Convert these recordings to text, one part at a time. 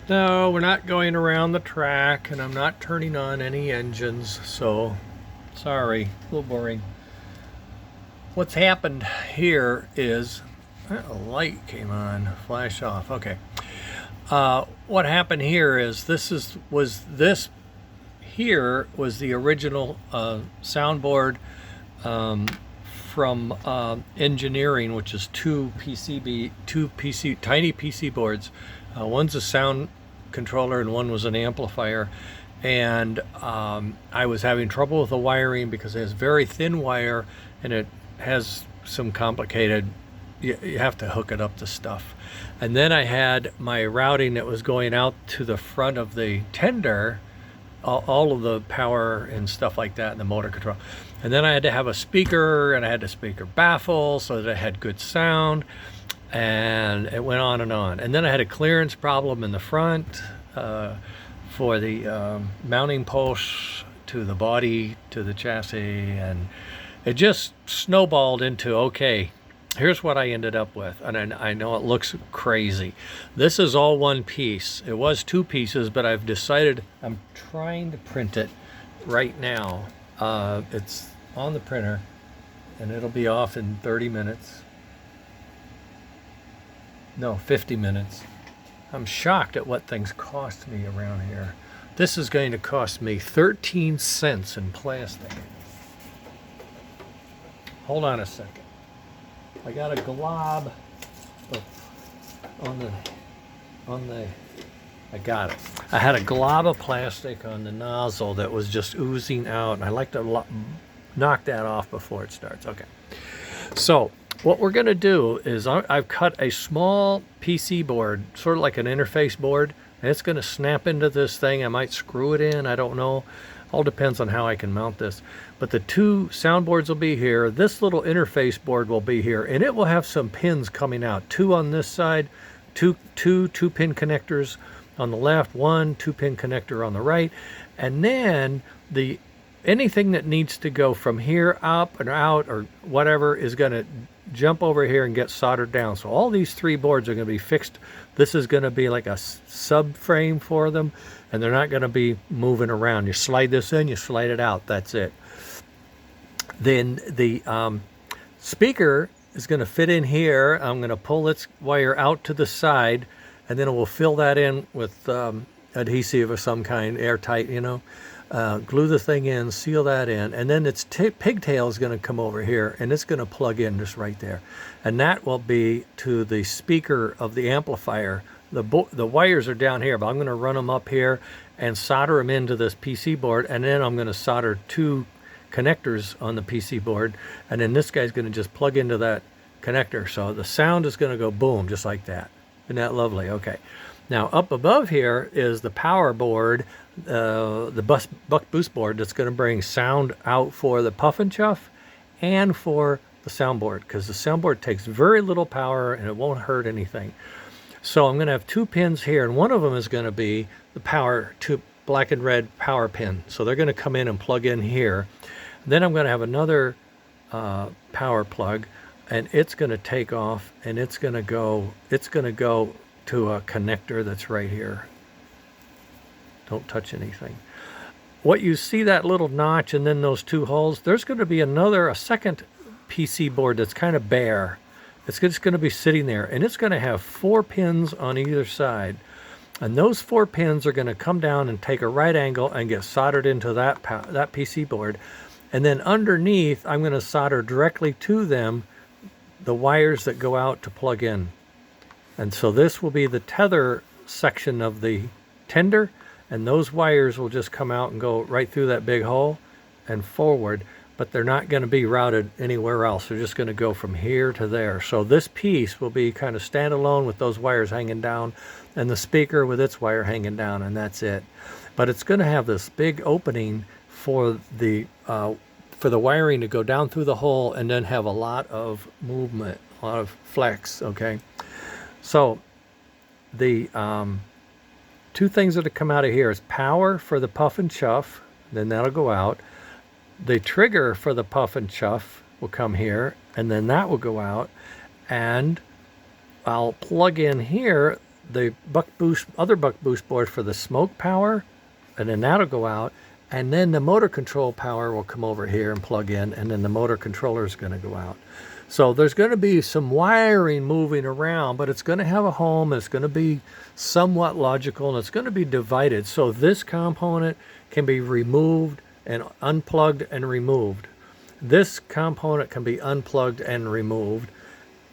No, we're not going around the track, and I'm not turning on any engines, so sorry, a little boring. What's happened here is a light came on, flash off. Okay. What happened here is this was the original soundboard from engineering, which is two tiny PC boards. One's a sound controller and one was an amplifier. And I was having trouble with the wiring because it has very thin wire and it has some complicated, you have to hook it up to stuff. And then I had my routing that was going out to the front of the tender, all of the power and stuff like that, and the motor control. And then I had to have a speaker, and I had the speaker baffle so that it had good sound, and it went on and on. And then I had a clearance problem in the front for the mounting posts to the body, to the chassis, and it just snowballed into, okay, here's what I ended up with. And I know it looks crazy. This is all one piece. It was two pieces, but I've decided I'm trying to print it right now. It's on the printer, and it'll be off in 30 minutes. No, 50 minutes. I'm shocked at what things cost me around here. This is going to cost me 13 cents in plastic. Hold on a second. I got a glob I got it. I had a glob of plastic on the nozzle that was just oozing out, and I like to knock that off before it starts. Okay. So what we're going to do is I've cut a small PC board, sort of like an interface board, and it's going to snap into this thing. I might screw it in. I don't know. All depends on how I can mount this. But the two soundboards will be here. This little interface board will be here, and it will have some pins coming out. Two on this side, two pin connectors on the left, one 2-pin connector on the right, and then anything that needs to go from here up and out or whatever is going to jump over here and get soldered down. So all these three boards are going to be fixed. This is going to be like a subframe for them, and they're not going to be moving around. You slide this in, you slide it out. That's it. Then the speaker is going to fit in here. I'm going to pull its wire out to the side, and then we'll fill that in with adhesive of some kind, airtight, glue the thing in, seal that in, and then its pigtail is going to come over here, and it's going to plug in just right there. And that will be to the speaker of the amplifier. The wires are down here, but I'm going to run them up here and solder them into this PC board, and then I'm going to solder two connectors on the PC board, and then this guy's going to just plug into that connector. So the sound is going to go boom, just like that. Isn't that lovely? Okay. Now up above here is the power board, the buck boost board that's going to bring sound out for the Puff and Chuff and for the soundboard, because the soundboard takes very little power and it won't hurt anything. So I'm going to have two pins here, and one of them is going to be the power, two black and red power pin. So they're going to come in and plug in here. Then I'm going to have another power plug, and it's going to take off, and it's going to go to a connector that's right here. Don't touch anything. What you see, that little notch and then those two holes, there's going to be a second PC board that's kind of bare. It's just going to be sitting there, and it's going to have 4 pins on either side. And those 4 pins are going to come down and take a right angle and get soldered into that PC board. And then underneath, I'm going to solder directly to them the wires that go out to plug in. And so this will be the tether section of the tender, and those wires will just come out and go right through that big hole and forward, but they're not going to be routed anywhere else. They're just going to go from here to there. So this piece will be kind of standalone with those wires hanging down and the speaker with its wire hanging down, and that's it. But it's going to have this big opening for the wiring to go down through the hole and then have a lot of movement, a lot of flex, okay? So the two things that have come out of here is power for the Puff and Chuff, then that'll go out. The trigger for the Puff and Chuff will come here, and then that will go out. And I'll plug in here the other buck boost board for the smoke power, and then that'll go out, and then the motor control power will come over here and plug in, and then the motor controller is going to go out. So there's going to be some wiring moving around, but it's going to have a home. It's going to be somewhat logical, and it's going to be divided. So this component can be removed and unplugged and removed. This component can be unplugged and removed.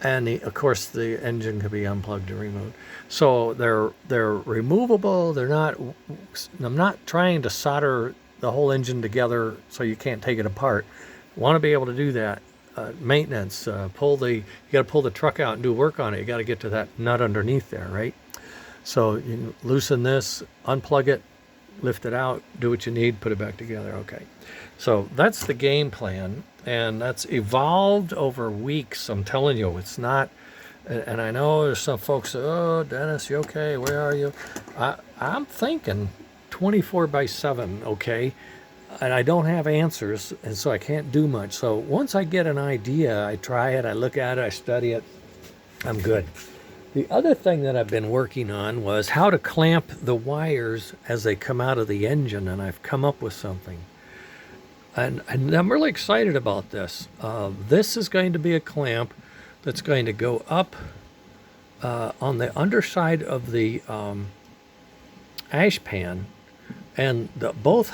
And of course, the engine can be unplugged and removed. So they're removable. They're not. I'm not trying to solder the whole engine together so you can't take it apart. Want to be able to do that. Maintenance. You got to pull the truck out and do work on it. You got to get to that nut underneath there, right? So you loosen this, unplug it, lift it out, do what you need, put it back together. Okay. So that's the game plan. And that's evolved over weeks. I'm telling you, it's not. And I know there's some folks, oh, Dennis, you okay? Where are you? I'm thinking 24/7, okay? And I don't have answers, and so I can't do much. So once I get an idea, I try it, I look at it, I study it, I'm good. The other thing that I've been working on was how to clamp the wires as they come out of the engine, and I've come up with something. And I'm really excited about this. This is going to be a clamp that's going to go up on the underside of the ash pan, and both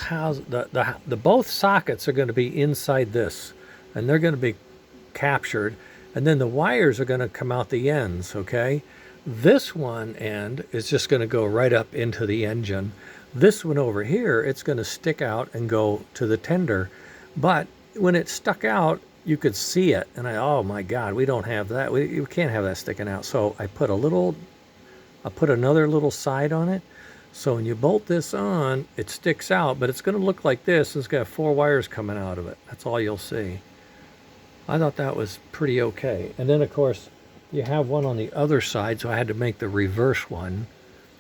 sockets are going to be inside this, and they're going to be captured, and then the wires are going to come out the ends. Okay, this one end is just going to go right up into the engine. This one over here, it's going to stick out and go to the tender. But when it stuck out, you could see it. And oh my God, we don't have that. We can't have that sticking out. So I put another little side on it. So when you bolt this on, it sticks out, but it's going to look like this. It's got 4 wires coming out of it. That's all you'll see. I thought that was pretty okay. And then, of course, you have one on the other side, so I had to make the reverse one.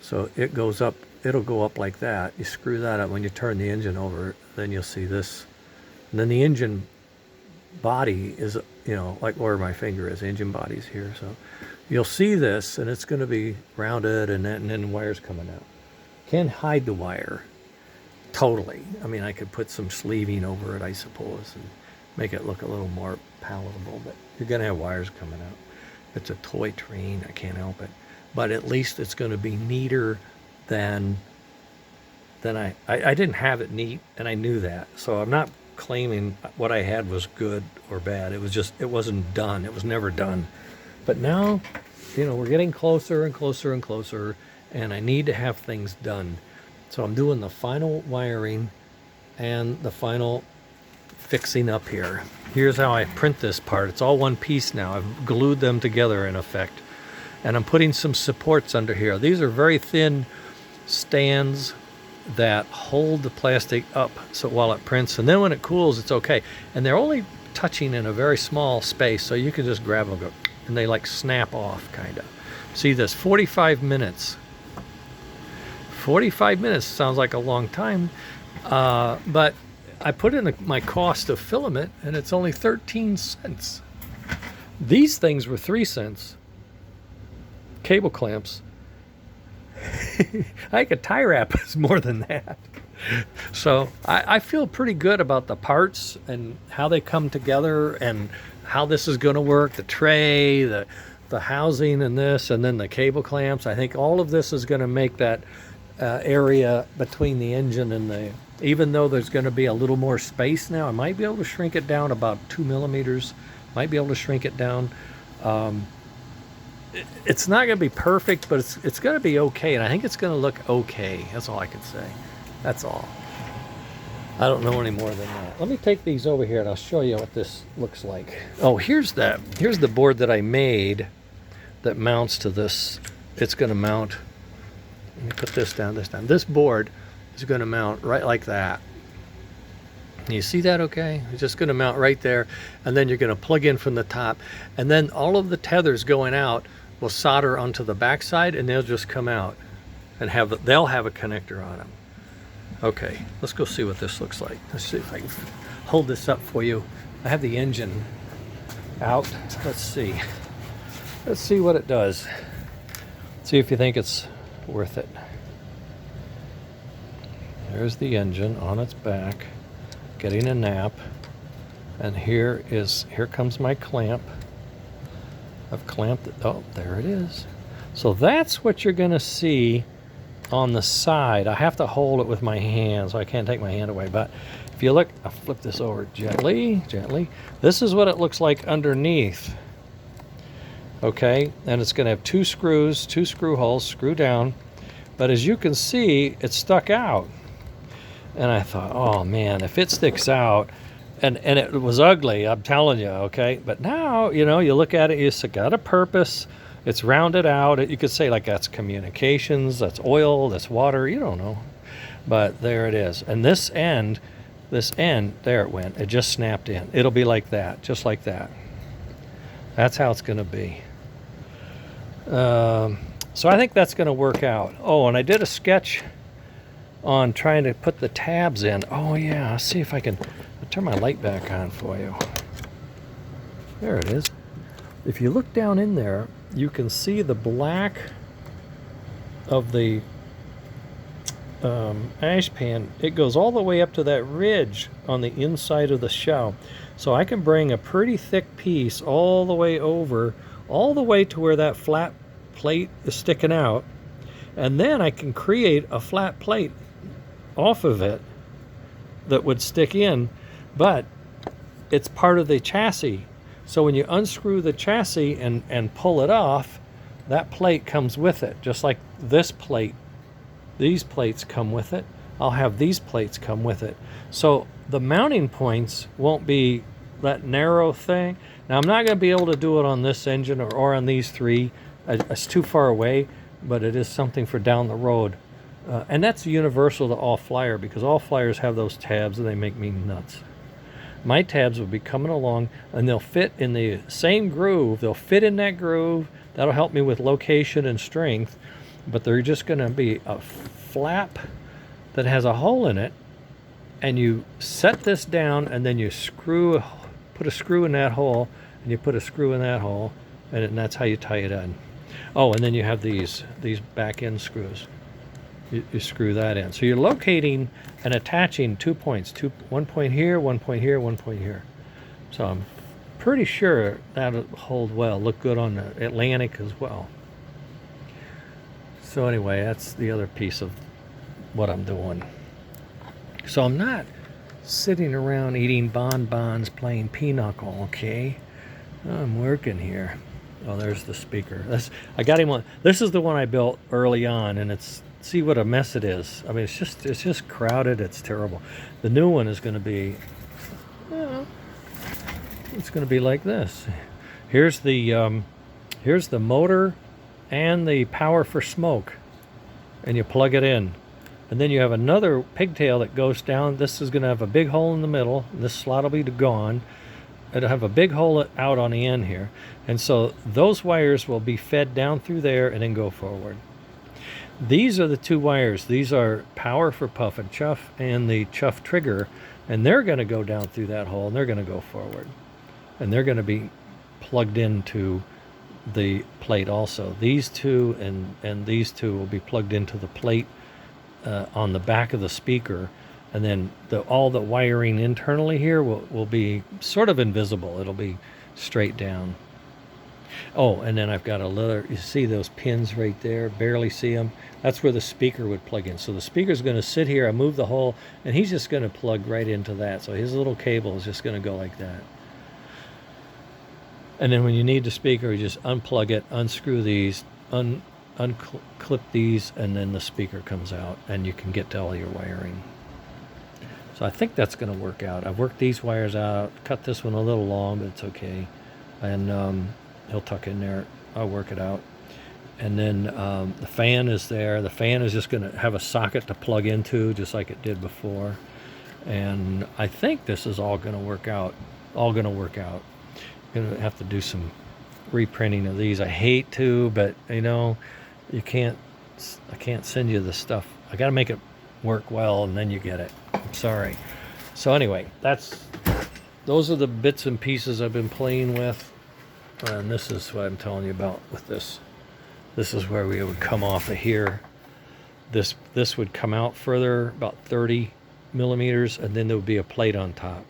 So it goes up. It'll go up like that. You screw that up. When you turn the engine over, then you'll see this. And then the engine body is, like where my finger is. The engine body's here. So you'll see this, and it's going to be rounded, and then wires coming out. Can't hide the wire totally. I mean, I could put some sleeving over it, I suppose, and make it look a little more palatable. But you're going to have wires coming out. It's a toy train. I can't help it. But at least it's going to be neater than I didn't have it neat, and I knew that. So I'm not claiming what I had was good or bad. It was just, it wasn't done. It was never done. But now, we're getting closer and closer and closer, and I need to have things done. So I'm doing the final wiring and the final fixing up here. Here's how I print this part. It's all one piece now. I've glued them together in effect. And I'm putting some supports under here. These are very thin stands that hold the plastic up so while it prints, and then when it cools, it's okay. And they're only touching in a very small space, so you can just grab them and they like snap off, kind of. See this, 45 minutes. 45 minutes sounds like a long time, but I put in my cost of filament, and it's only 13 cents. These things were 3 cents. Cable clamps. I think a tie wrap is more than that. So I feel pretty good about the parts and how they come together and how this is going to work. The tray, the housing and this, and then the cable clamps. I think all of this is going to make that area between the engine and even though there's going to be a little more space now, I might be able to shrink it down about 2 millimeters. Might be able to shrink it down. It's not going to be perfect, but it's going to be okay, and I think it's going to look okay. That's all I can say. That's all. I don't know any more than that. Let me take these over here, and I'll show you what this looks like. Oh, here's the board that I made that mounts to this. It's going to mount. Let me put this down, this down. This board is going to mount right like that. You see that okay? It's just going to mount right there, and then you're going to plug in from the top, and then all of the tethers going out will solder onto the backside, and they'll just come out and they'll have a connector on them. Okay, let's go see what this looks like. Let's see if I can hold this up for you. I have the engine out. Let's see what it does. See if you think it's worth it. There's the engine on its back, getting a nap. And here comes my clamp. I've clamped it. Oh, there it is. So that's what you're going to see on the side. I have to hold it with my hand, so I can't take my hand away. But if you look, I'll flip this over gently. This is what it looks like underneath. Okay, and it's going to have two screw holes, screw down. But as you can see, it stuck out. And I thought, oh man, if it sticks out, and it was ugly, I'm telling you, okay? But now, you know, you look at it, it's got a purpose. It's rounded out. You could say like that's communications, that's oil, that's water, you don't know. But there it is. And this end, there it went. It just snapped in. It'll be like that, just like that. That's how it's going to be. So I think that's going to work out. Oh, and I did a sketch on trying to put the tabs in. Oh yeah, I'll see if I can turn my light back on for you. There it is. If you look down in there, you can see the black of the ash pan. It goes all the way up to that ridge on the inside of the shell. So I can bring a pretty thick piece all the way over, all the way to where that flat plate is sticking out, and then I can create a flat plate off of it that would stick in, but it's part of the chassis. So when you unscrew the chassis and pull it off, that plate comes with it, just like this plate. These plates come with it. I'll have these plates come with it. So the mounting points won't be that narrow thing. Now I'm not going to be able to do it on this engine or on these three. It's too far away, but it is something for down the road. And that's universal to all flyer, because all flyers have those tabs and they make me nuts. My tabs will be coming along and they'll fit in the same groove. They'll fit in that groove. That'll help me with location and strength, but they're just going to be a flap that has a hole in it, and you set this down and then you put a screw in that hole, and you put a screw in that hole, and that's how you tie it in. Oh, and then you have these back end screws. You screw that in. So you're locating and attaching 2 points. One point here, one point here, one point here. So I'm pretty sure that'll hold well. Look good on the Atlantic as well. So anyway, that's the other piece of what I'm doing. So I'm not sitting around eating bonbons playing pinochle, okay? I'm working here. Oh, there's the speaker. I got him one. This is the one I built early on, and see what a mess it is. I mean, it's just crowded. It's terrible. The new one is going to be, it's going to be like this. Here's the motor and the power for smoke, and you plug it in, and then you have another pigtail that goes down. This is going to have a big hole in the middle. This slot will be gone. It'll have a big hole out on the end here, and so those wires will be fed down through there and then go forward. These are the two wires. These are power for Puff and Chuff and the Chuff trigger, and they're going to go down through that hole and they're going to go forward, and they're going to be plugged into the plate also. These two and these two will be plugged into the plate on the back of the speaker, and then all the wiring internally here will be sort of invisible. It'll be straight down. Oh, and then I've got you see those pins right there? Barely see them. That's where the speaker would plug in. So the speaker's going to sit here. I move the hole, and he's just going to plug right into that. So his little cable is just going to go like that. And then when you need the speaker, you just unplug it, unscrew these, unclip these, and then the speaker comes out, and you can get to all your wiring. So I think that's going to work out. I've worked these wires out, cut this one a little long, but it's okay. And he'll tuck in there. I'll work it out. And then the fan is there. The fan is just going to have a socket to plug into, just like it did before. And I think this is all going to work out. All going to work out. Going to have to do some reprinting of these. I hate to, but you know, I can't send you the stuff. I got to make it work well, and then you get it. I'm sorry. So anyway, those are the bits and pieces I've been playing with. And this is what I'm telling you about with this This is where we would come off of here. This would come out further, about 30 millimeters, and then there would be a plate on top.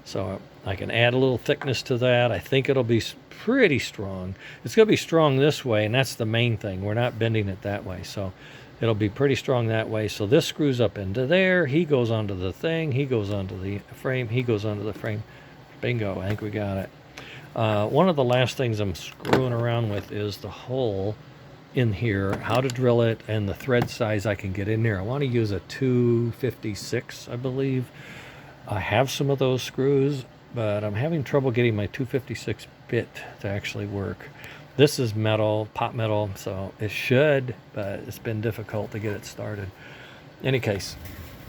So I can add a little thickness to that. I think it'll be pretty strong. It's going to be strong this way, and that's the main thing. We're not bending it that way, so it'll be pretty strong that way. So this screws up into there. He goes onto the thing. He goes onto the frame. He goes onto the frame. Bingo, I think we got it. One of the last things I'm screwing around with is the hole in here, how to drill it, and the thread size I can get in there. I want to use a 256, I believe. I have some of those screws, but I'm having trouble getting my 256 bit to actually work. This is metal, pot metal, so it should, but it's been difficult to get it started. In any case,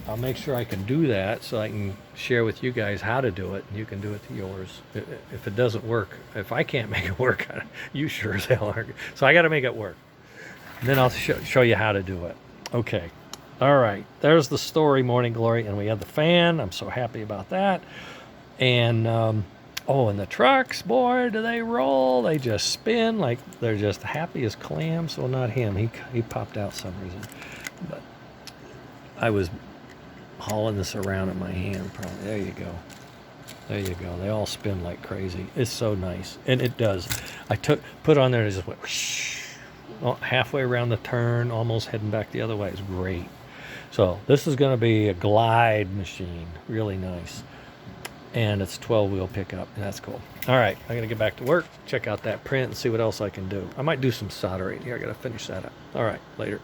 I'll make sure I can do that so I can share with you guys how to do it, and you can do it to yours. If it doesn't work, if I can't make it work, you sure as hell aren't. So I got to make it work. And then I'll show you how to do it. Okay. All right. There's the story, Morning Glory. And we have the fan. I'm so happy about that. And, oh, and the trucks, boy, do they roll. They just spin like they're just happy as clams. Well, not him. He popped out some reason. But I was hauling this around in my hand. Probably. There you go. There you go. They all spin like crazy. It's so nice. And it does. I put on there and it just went whoosh. Halfway around the turn, almost heading back the other way. It's great. So this is going to be a glide machine. Really nice. And it's 12-wheel pickup. And that's cool. All right. I'm going to get back to work, check out that print, and see what else I can do. I might do some soldering here. I got to finish that up. All right. Later.